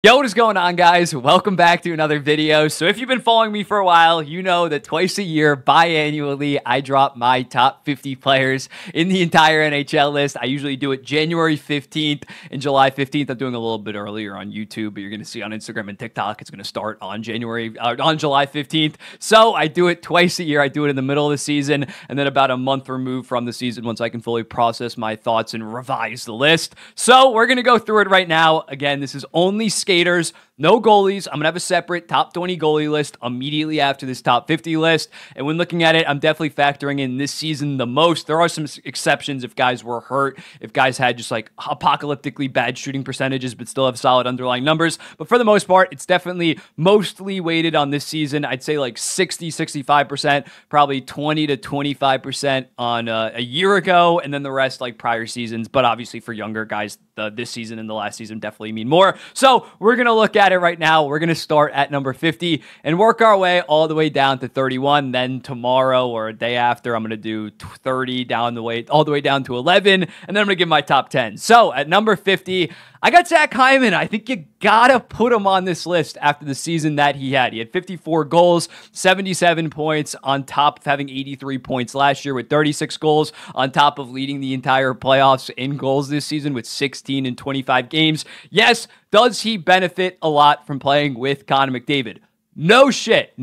Yo, what is going on, guys? Welcome back to another video. So if you've been following me for a while, you know that twice a year, biannually, I drop my top 50 players in the entire NHL list. I usually do it January 15th and July 15th. I'm doing a little bit earlier on YouTube, but you're going to see on Instagram and TikTok, it's going to start on July 15th. So I do it twice a year. I do it in the middle of the season and then about a month removed from the season once I can fully process my thoughts and revise the list. So we're going to go through it right now. Again, this is only skaters, no goalies. I'm going to have a separate top 20 goalie list immediately after this top 50 list. And when looking at it, I'm definitely factoring in this season the most. There are some exceptions if guys were hurt, if guys had just like apocalyptically bad shooting percentages, but still have solid underlying numbers. But for the most part, it's definitely mostly weighted on this season. I'd say like 65%, probably 20 to 25% on a year ago, and then the rest like prior seasons. But obviously for younger guys, this season and the last season definitely mean more. So we're going to look at it right now. We're going to start at number 50 and work our way all the way down to 31. Then tomorrow or a day after, I'm going to do 30 all the way down to 11. And then I'm going to give my top 10. So at number 50, I got Zack Kassian. I think you gotta put him on this list after the season that he had. He had 54 goals, 77 points on top of having 83 points last year with 36 goals on top of leading the entire playoffs in goals this season with 16 in 25 games. Yes, does he benefit a lot from playing with Connor McDavid? No shit.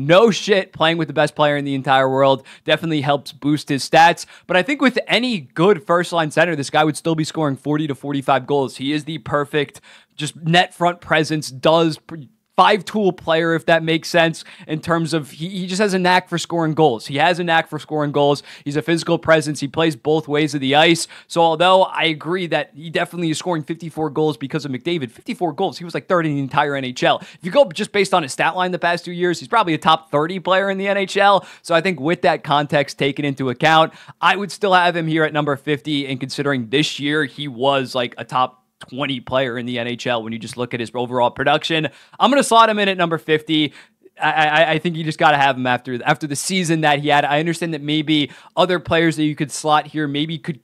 Playing with the best player in the entire world definitely helps boost his stats. But I think with any good first-line center, this guy would still be scoring 40 to 45 goals. He is the perfect just net front presence, five-tool player, if that makes sense, in terms of he just has a knack for scoring goals. He has a knack for scoring goals. He's a physical presence. He plays both ways of the ice. So although I agree that he definitely is scoring 54 goals because of McDavid, 54 goals, he was like third in the entire NHL. If you go just based on his stat line the past 2 years, he's probably a top 30 player in the NHL. So I think with that context taken into account, I would still have him here at number 50. And considering this year, he was like a top 20 player in the NHL when you just look at his overall production. I'm going to slot him in at number 50. I think you just got to have him after the season that he had. I understand that maybe other players that you could slot here maybe could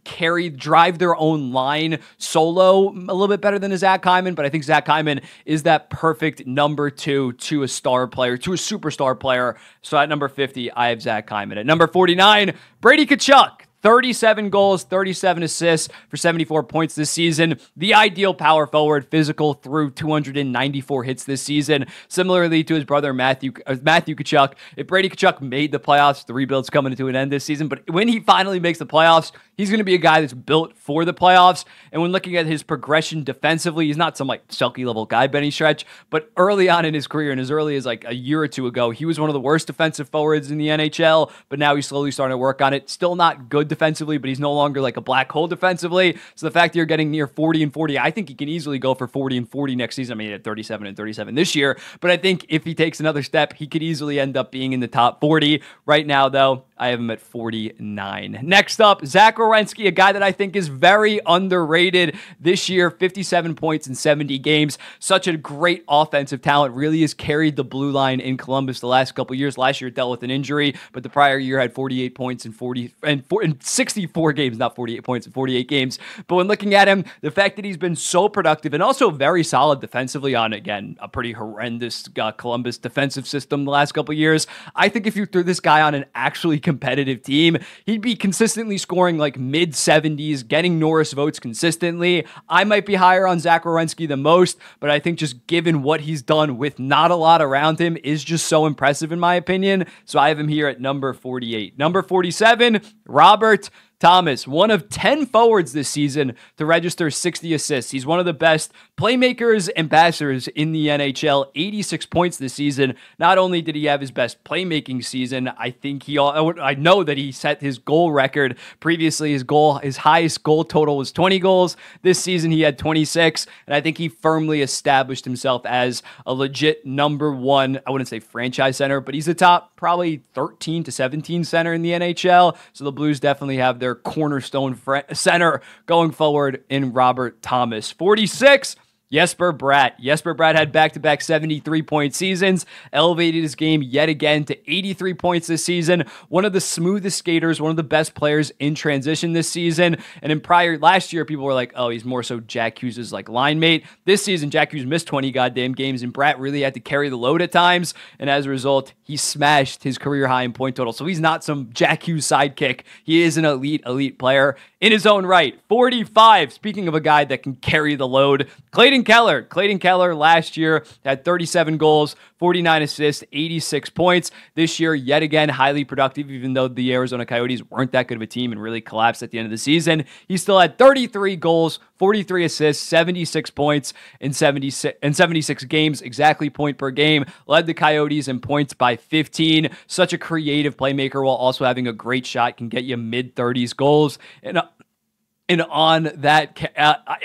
drive their own line solo a little bit better than a Zack Kassian, but I think Zack Kassian is that perfect number 2 to a star player, to a superstar player. So at number 50, I have Zack Kassian. At number 49, Brady Krug. 37 goals, 37 assists for 74 points this season. The ideal power forward, physical through 294 hits this season. Similarly to his brother Matthew Tkachuk. If Brady Krug made the playoffs, the rebuild's coming to an end this season. But when he finally makes the playoffs, he's going to be a guy that's built for the playoffs. And when looking at his progression defensively, he's not some like Selke level guy by any stretch. But early on in his career, and as early as like a year or two ago, he was one of the worst defensive forwards in the NHL. But now he's slowly starting to work on it. Still not good defensively, but he's no longer like a black hole defensively. So the fact that you're getting near 40 and 40, I think he can easily go for 40 and 40 next season. I mean, at 37 and 37 this year, but I think if he takes another step, he could easily end up being in the top 40. Right now, though, I have him at 49. Next up, Zach Werenski, a guy that I think is very underrated this year. 57 points in 70 games. Such a great offensive talent. Really has carried the blue line in Columbus the last couple years. Last year dealt with an injury, but the prior year had 48 points in 64 games, not 48 points in 48 games. But when looking at him, the fact that he's been so productive and also very solid defensively on, again, a pretty horrendous Columbus defensive system the last couple years, I think if you threw this guy on an actually competitive team, he'd be consistently scoring like mid-70s, getting Norris votes consistently. I might be higher on Zach Werenski than most, but I think just given what he's done with not a lot around him is just so impressive in my opinion. So I have him here at number 48. Number 47, Robert Thomas, one of 10 forwards this season to register 60 assists. He's one of the best playmakers and passers in the NHL. 86 points this season. Not only did he have his best playmaking season, I know that he set his goal record previously. His highest goal total was 20 goals. This season he had 26, and I think he firmly established himself as a legit number 1, I wouldn't say franchise center, but he's the top probably 13 to 17 center in the NHL. So the Blues definitely have their cornerstone center going forward in Robert Thomas. 46, Jesper Bratt. Jesper Bratt had back-to-back 73-point seasons, elevated his game yet again to 83 points this season. One of the smoothest skaters, one of the best players in transition this season. And in last year, people were like, oh, he's more so Jack Hughes' like line mate. This season, Jack Hughes missed 20 goddamn games, and Bratt really had to carry the load at times. And as a result, he smashed his career high in point total. So he's not some Jack Hughes sidekick. He is an elite player in his own right. 45. Speaking of a guy that can carry the load, Clayton Keller. Clayton Keller last year had 37 goals, 49 assists, 86 points. This year, yet again, highly productive, even though the Arizona Coyotes weren't that good of a team and really collapsed at the end of the season. He still had 33 goals, 43 assists, 76 points in 76 games, exactly point per game. Led the Coyotes in points by 15. Such a creative playmaker while also having a great shot, can get you mid-30s goals. And on that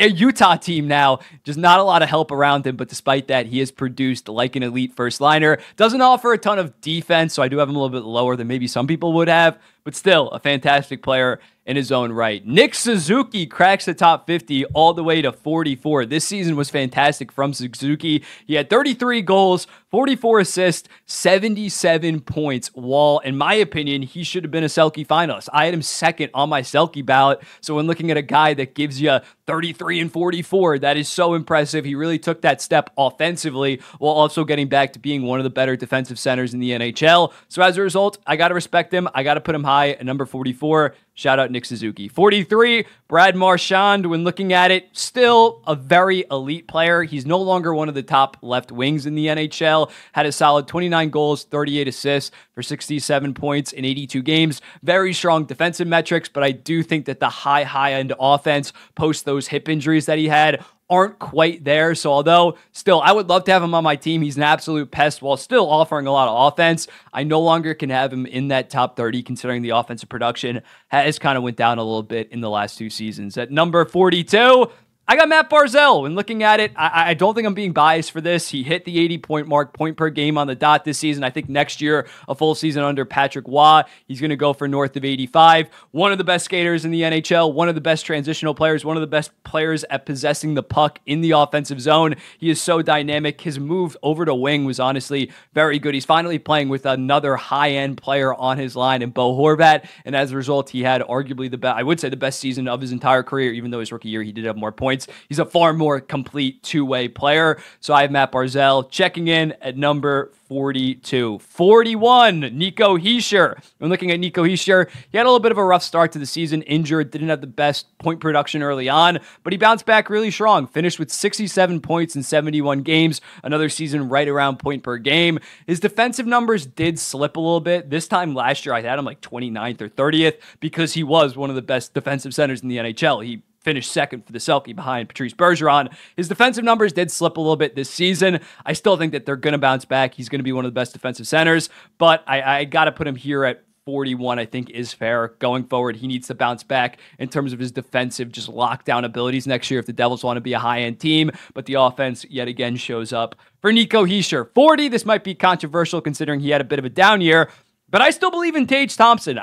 Utah team now, just not a lot of help around him, but despite that, he has produced like an elite first liner. Doesn't offer a ton of defense, so I do have him a little bit lower than maybe some people would have, but still a fantastic player in his own right. Nick Suzuki cracks the top 50 all the way to 44. This season was fantastic from Suzuki. He had 33 goals, 44 assists, 77 points. While, in my opinion, he should have been a Selke finalist. I had him second on my Selke ballot. So when looking at a guy that gives you 33 and 44, that is so impressive. He really took that step offensively while also getting back to being one of the better defensive centers in the NHL. So as a result, I got to respect him. I got to put him high at number 44. Shout out Nick Suzuki. 43, Brad Marchand. When looking at it, still a very elite player. He's no longer one of the top left wings in the NHL. Had a solid 29 goals, 38 assists for 67 points in 82 games. Very strong defensive metrics, but I do think that the high-end offense post those hip injuries that he had aren't quite there. So although still I would love to have him on my team, he's an absolute pest while still offering a lot of offense. I no longer can have him in that top 30 considering the offensive production has kind of went down a little bit in the last two seasons. At number 42, I got Matt Barzal. When looking at it, I don't think I'm being biased for this. He hit the 80-point mark, point per game on the dot this season. I think next year, a full season under Patrick Waugh, he's going to go for north of 85. One of the best skaters in the NHL, one of the best transitional players, one of the best players at possessing the puck in the offensive zone. He is so dynamic. His move over to wing was honestly very good. He's finally playing with another high-end player on his line in Bo Horvat, and as a result, he had arguably the best, I would say the best season of his entire career, even though his rookie year he did have more points. He's a far more complete two-way player. So I have Matt Barzal checking in at number 42. 41, Nico Hischier. When looking at Nico Hischier, he had a little bit of a rough start to the season, injured, didn't have the best point production early on, but he bounced back really strong, finished with 67 points in 71 games, another season right around point per game. His defensive numbers did slip a little bit. This time last year, I had him like 29th or 30th because he was one of the best defensive centers in the NHL. He finished second for the Selke behind Patrice Bergeron. His defensive numbers did slip a little bit this season. I still think that they're going to bounce back. He's going to be one of the best defensive centers, but I got to put him here at 41, I think is fair. Going forward, he needs to bounce back in terms of his defensive, just lockdown abilities next year if the Devils want to be a high-end team, but the offense yet again shows up for Nico Hischier. 40, this might be controversial considering he had a bit of a down year, but I still believe in Tage Thompson.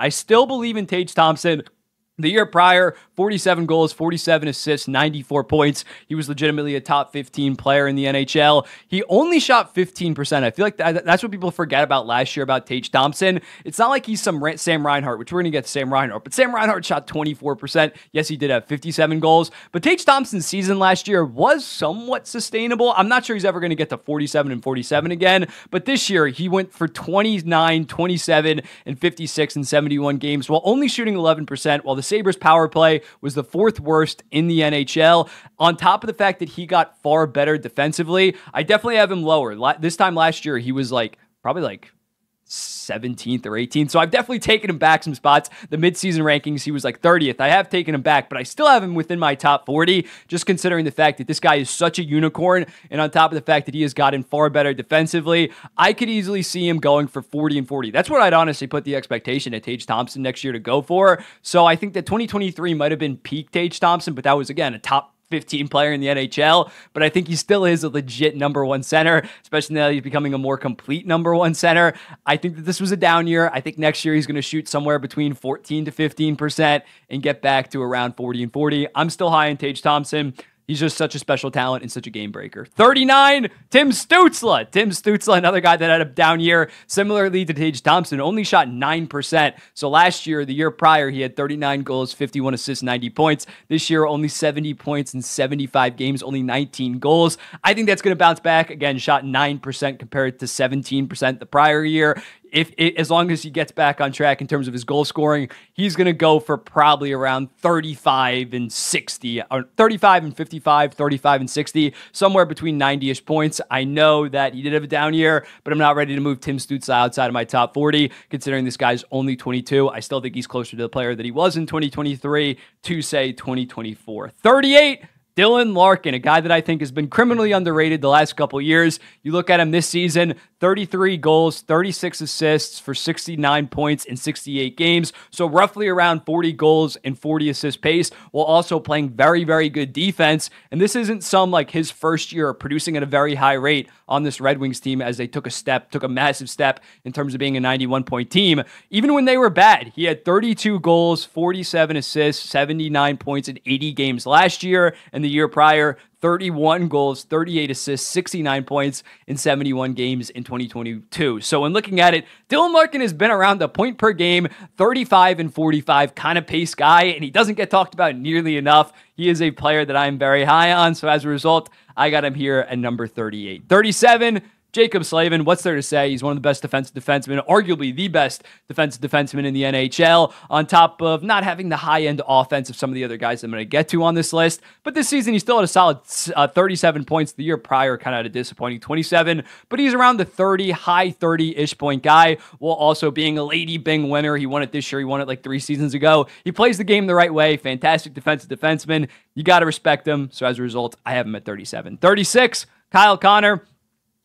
The year prior, 47 goals, 47 assists, 94 points. He was legitimately a top 15 player in the NHL. He only shot 15%. I feel like that's what people forget about last year about Tage Thompson. It's not like he's some Sam Reinhart, which we're going to get to Sam Reinhart, but Sam Reinhart shot 24%. Yes, he did have 57 goals, but Tage Thompson's season last year was somewhat sustainable. I'm not sure he's ever going to get to 47 and 47 again, but this year he went for 29, 27, and 56 in 71 games while only shooting 11%, while the Sabres power play was the fourth worst in the NHL. On top of the fact that he got far better defensively, I definitely have him lower. This time last year, he was probably 17th or 18th. So I've definitely taken him back some spots. The midseason rankings, he was 30th. I have taken him back, but I still have him within my top 40, just considering the fact that this guy is such a unicorn. And on top of the fact that he has gotten far better defensively, I could easily see him going for 40 and 40. That's what I'd honestly put the expectation at Tage Thompson next year to go for. So I think that 2023 might have been peak Tage Thompson, but that was, again, a top 15 player in the NHL, but I think he still is a legit number one center, especially now that he's becoming a more complete number one center. I think that this was a down year. I think next year he's going to shoot somewhere between 14 to 15% and get back to around 40 and 40. I'm still high on Tage Thompson. He's just such a special talent and such a game breaker. 39, Tim Stützle. Tim Stützle, another guy that had a down year, similarly to Tage Thompson, only shot 9%. So last year, the year prior, he had 39 goals, 51 assists, 90 points. This year, only 70 points in 75 games, only 19 goals. I think that's going to bounce back. Again, shot 9% compared to 17% the prior year. As long as he gets back on track in terms of his goal scoring, he's going to go for probably around 35 and 60, or 35 and 55, 35 and 60, somewhere between 90-ish points. I know that he did have a down year, but I'm not ready to move Tim Stützle outside of my top 40, considering this guy's only 22. I still think he's closer to the player that he was in 2023 to, say, 2024. 38, Dylan Larkin, a guy that I think has been criminally underrated the last couple of years. You look at him this season, 33 goals, 36 assists for 69 points in 68 games. So roughly around 40 goals and 40 assist pace, while also playing very, very good defense. And this isn't some like his first year producing at a very high rate on this Red Wings team as they took a massive step in terms of being a 91-point team. Even when they were bad, he had 32 goals, 47 assists, 79 points in 80 games last year, and the year prior, 31 goals, 38 assists, 69 points in 71 games in 2022. So when looking at it, Dylan Larkin has been around the point per game, 35 and 45 kind of pace guy, and he doesn't get talked about nearly enough. He is a player that I'm very high on, so as a result, I got him here at number 38. 37, Jaccob Slavin, what's there to say? He's one of the best defensive defensemen, arguably the best defensive defenseman in the NHL, on top of not having the high-end offense of some of the other guys I'm going to get to on this list. But this season, he still had a solid 37 points. The year prior, kind of had a disappointing 27, but he's around the 30, high 30-ish point guy, while also being a Lady Byng winner. He won it this year. He won it like 3 seasons ago. He plays the game the right way. Fantastic defensive defenseman. You got to respect him. So as a result, I have him at 37. 36, Kyle Connor.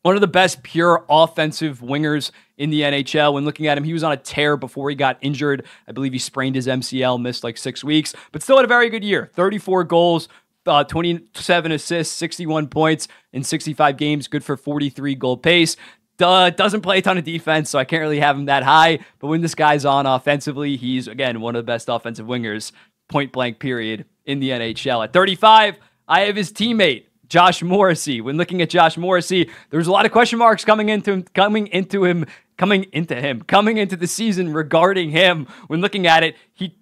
One of the best pure offensive wingers in the NHL. When looking at him, he was on a tear before he got injured. I believe he sprained his MCL, missed like 6 weeks, but still had a very good year. 34 goals, 27 assists, 61 points in 65 games, good for 43 goal pace. Doesn't play a ton of defense, so I can't really have him that high. But when this guy's on offensively, he's, again, one of the best offensive wingers, point blank period, in the NHL. At 35, I have his teammate, Josh Morrissey. When looking at Josh Morrissey, there's a lot of question marks coming into the season regarding him. When looking at it, he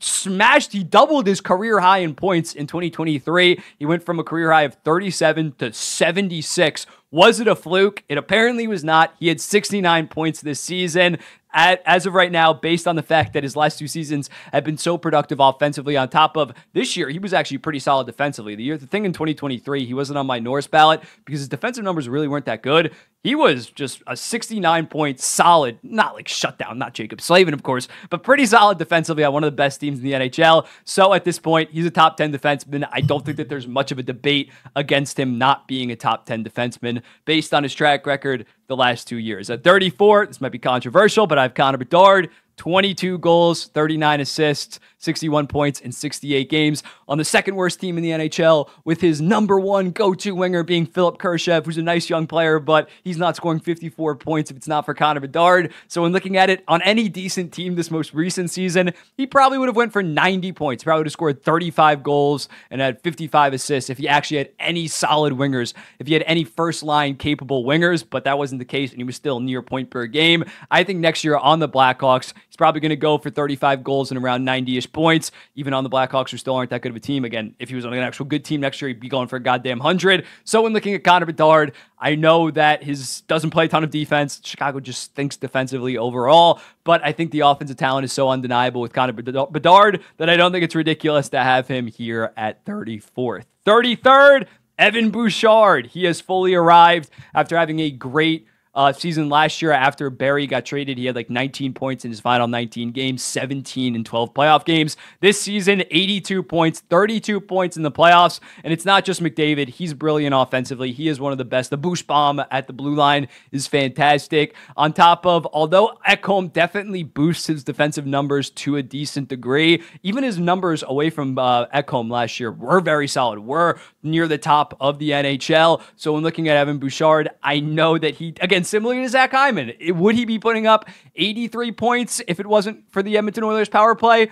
doubled his career high in points in 2023. He went from a career high of 37 to 76. Was it a fluke? It apparently was not. He had 69 points this season. As of right now, based on the fact that his last 2 seasons have been so productive offensively, on top of this year, he was actually pretty solid defensively. The thing in 2023, he wasn't on my Norris ballot because his defensive numbers really weren't that good. He was just a 69-point solid, not like shutdown, not Jaccob Slavin, of course, but pretty solid defensively on one of the best teams in the NHL. So at this point, he's a top 10 defenseman. I don't think that there's much of a debate against him not being a top 10 defenseman based on his track record the last 2 years. At 34, this might be controversial, but I have Conor Bard, 22 goals, 39 assists, 61 points in 68 games on the second worst team in the NHL, with his number one go-to winger being Philip Kurashev, who's a nice young player, but he's not scoring 54 points if it's not for Conor Bard. So when looking at it, on any decent team this most recent season, he probably would have went for 90 points, probably would have scored 35 goals and had 55 assists if he actually had any solid wingers, if he had any first-line capable wingers, but that wasn't the case, and he was still near point per game. I think next year on the Blackhawks, he's probably going to go for 35 goals and around 90-ish points, even on the Blackhawks, who still aren't that good of a team. Again, if he was on an actual good team next year, he'd be going for a goddamn 100. So when looking at Conor Bard, I know that his doesn't play a ton of defense. Chicago just thinks defensively overall, but I think the offensive talent is so undeniable with Conor Bard that I don't think it's ridiculous to have him here at 34th. 33rd, Evan Bouchard. He has fully arrived after having a great season last year. After Barrie got traded, he had like 19 points in his final 19 games, 17 in 12 playoff games. This season, 82 points, 32 points in the playoffs, and it's not just McDavid. He's brilliant offensively. He is one of the best. The Bush bomb at the blue line is fantastic. On top of, although Ekholm definitely boosts his defensive numbers to a decent degree, even his numbers away from Ekholm last year were very solid, were near the top of the NHL. So when looking at Evan Bouchard, I know that he, again, similar to Zach Hyman, would he be putting up 83 points if it wasn't for the Edmonton Oilers power play?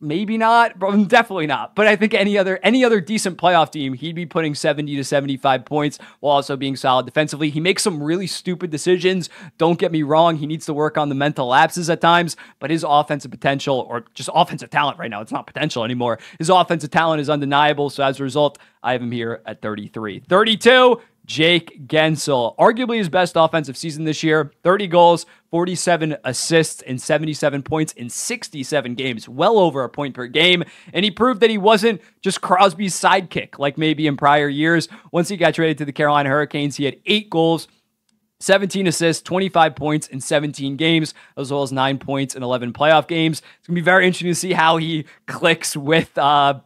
Maybe not, definitely not. But I think any other decent playoff team, he'd be putting 70 to 75 points while also being solid defensively. He makes some really stupid decisions. Don't get me wrong. He needs to work on the mental lapses at times, but his offensive potential, or just offensive talent right now, it's not potential anymore. His offensive talent is undeniable. So as a result, I have him here at 33. 32, Jake Guentzel, arguably his best offensive season this year. 30 goals, 47 assists, and 77 points in 67 games, well over a point per game. And he proved that he wasn't just Crosby's sidekick like maybe in prior years. Once he got traded to the Carolina Hurricanes, he had 8 goals, 17 assists, 25 points in 17 games, as well as 9 points in 11 playoff games. It's going to be very interesting to see how he clicks with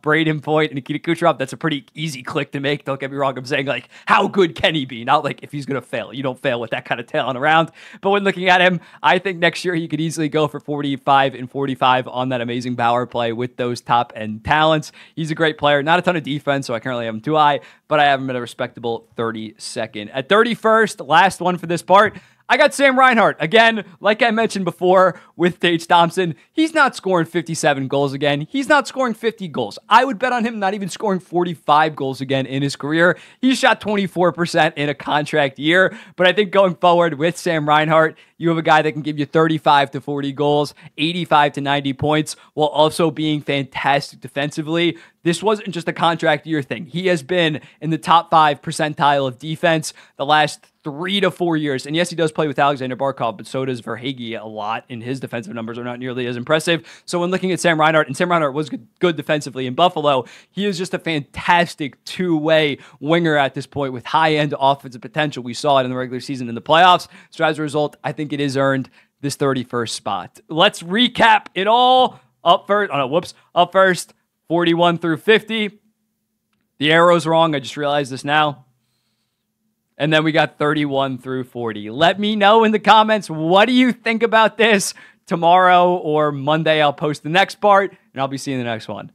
Braden Point and Nikita Kucherov. That's a pretty easy click to make. Don't get me wrong. I'm saying, like, how good can he be? Not like if he's going to fail. You don't fail with that kind of talent around. But when looking at him, I think next year he could easily go for 45 and 45 on that amazing power play with those top-end talents. He's a great player. Not a ton of defense, so I currently have him too high, but I have him at a respectable 32nd. At 31st, last one for this part, I got Sam Reinhart. Again, like I mentioned before with Tage Thompson, he's not scoring 57 goals again. He's not scoring 50 goals. I would bet on him not even scoring 45 goals again in his career. He shot 24% in a contract year, but I think going forward with Sam Reinhart, you have a guy that can give you 35 to 40 goals, 85 to 90 points, while also being fantastic defensively. This wasn't just a contract year thing. He has been in the top 5 percentile of defense the last 3 to 4 years. And yes, he does play with Alexander Barkov, but so does Verhaeghe a lot, and his defensive numbers are not nearly as impressive. So when looking at Sam Reinhart, and Sam Reinhart was good defensively in Buffalo, he is just a fantastic two-way winger at this point with high-end offensive potential. We saw it in the regular season and the playoffs. So as a result, I think it is earned this 31st spot. Let's recap it all. Up first, 41 through 50. The arrow's wrong. I just realized this now. And then we got 31 through 40. Let me know in the comments, what do you think about this? Tomorrow or Monday, I'll post the next part, and I'll be seeing the next one.